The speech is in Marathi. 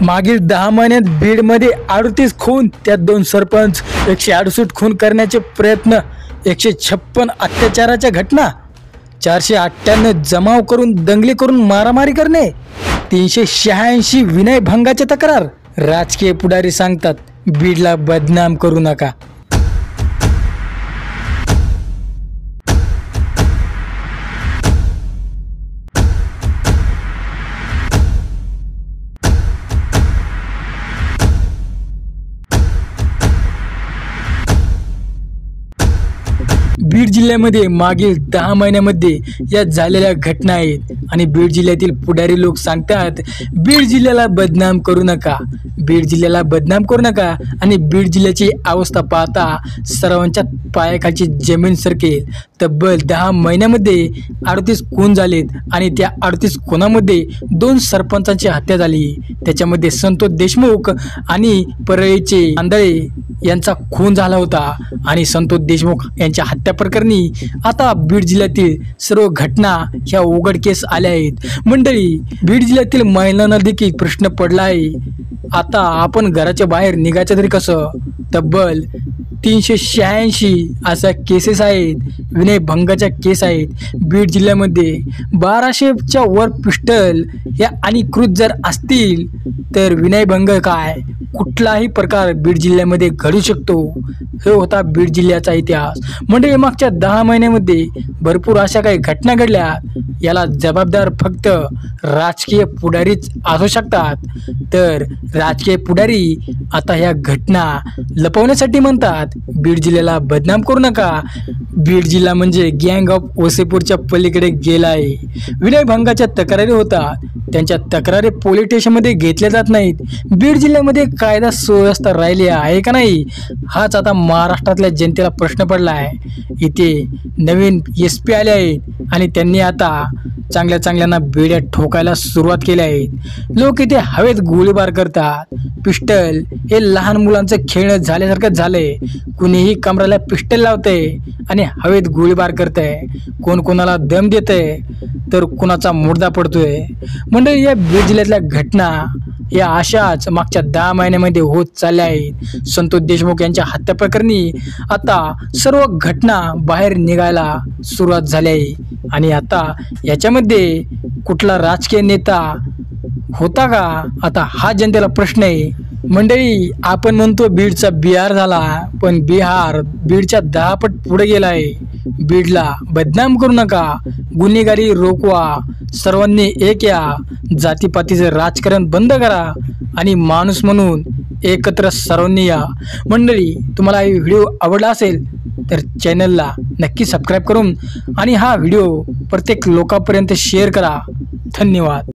मागील 10 महिन्यात बीडमध्ये 38 खून, त्यात 2 सरपंच, 168 खून करण्याचे प्रयत्न, 156 अत्याचाराच्या घटना, 498 जमाव करून दंगली करून मारामारी करणे, 386 विनयभंगाच्या तक्रार. राजकीय पुढारी सांगतात बीडला बदनाम करू नका. बीड जिल्ह्यामध्ये मागील 10 महिन्यामध्ये या झालेल्या घटना आहेत आणि बीड जिल्ह्यातील पुढारी लोक सांगतात बीड जिल्ह्याला बदनाम करू नका, बीड जिल्ह्याला बदनाम करू नका. आणि बीड जिल्ह्याची अवस्था पाहता सर्वांच्या पायाखालची जमीन सरकेल. तब्बल 10 महिन्यामध्ये 38 खून झालेत आणि त्या 38 खुनामध्ये 2 सरपंचांची हत्या झाली. त्याच्यामध्ये संतोष देशमुख आणि परळीचे आंधळे यांचा खून झाला होता. आणि संतोष देशमुख यांच्या हत्या प्रकरणी आता बीड जिल्ह्यातील सर्व घटना ह्या उघडकीस आल्या आहेत. मंडळी, बीड जिल्ह्यातील महिलांना देखील प्रश्न पडला आहे, आता आपण घराच्या बाहेर निघायचं तरी कसं? तब्बल 386 अशा केसेस आहेत, विनयभंगाच्या केस आहेत. बीड जिल्ह्यामध्ये 1200च्या वर पिस्टल या अधिकृत जर असतील तर विनयभंग काय, कुठलाही प्रकार बीड जिल्ह्यामध्ये घडू शकतो. हे होता बीड जिल्ह्याचा इतिहास. म्हणजे मागच्या 10 महिन्यामध्ये भरपूर अशा काही घटना घडल्या. याला जबाबदार फक्त राजकीय पुढारीच असू शकतात. तर राजकीय पुढारी आता ह्या घटना लपवण्यासाठी म्हणतात बीड जिल्ह्याला बदनाम करू नका. बीड जिल्हा म्हणजे गँग ऑफ वसेपूरच्या पलीकडे गेला आहे. विनयभंगाच्या तक्रारी होतात, त्यांच्या तक्रारी पोलीस स्टेशनमध्ये घेतल्या जात नाहीत. बीड जिल्ह्यामध्ये कायदा सुव्यवस्था राहिली आहे का नाही, हाच आता महाराष्ट्रातल्या जनतेला प्रश्न पडला आहे. इथे नवीन SP आले आहेत आणि त्यांनी आता चांगल्या बेड्या ठोकायला सुरुवात केली आहे. लोक इथे हवेत गोळीबार करतात. पिस्टल हे लहान मुलांचं खेळणं झाल्यासारखं झालंय. कुणीही कमराला पिस्टल लावतंय आणि हवेत गोळीबार करतंय. कोण कोणाला दम देतंय तर कुणाचा मुर्दा पडतोय. म्हणजे या बीड जिल्ह्यातल्या घटना या अशाच मागच्या 10 महिन्यामध्ये होत चालल्या आहेत. संतोष देशमुख यांच्या हत्या प्रकरणी आता सर्व घटना बाहेर निघायला सुरुवात झाली आहे. आणि आता याच्यामध्ये कुठला राजकीय नेता होता का, आता हा जनतेला प्रश्न आहे. मंडळी, आपण म्हणतो बीडचा बिहार झाला, पण बिहार बीडच्या 10 पट पुढे गेला आहे. बीडला बदनाम करू नका, गुन्हेगारी रोखवा, सर्वांनी एक या, जातीपातीचं राजकारण बंद करा आणि माणूस म्हणून एकत्र सर्वांनी या. मंडळी, तुम्हाला हा व्हिडिओ आवडला असेल तर चॅनलला नक्की सबस्क्राईब करून आणि हा व्हिडिओ प्रत्येक लोकांपर्यंत शेअर करा. धन्यवाद.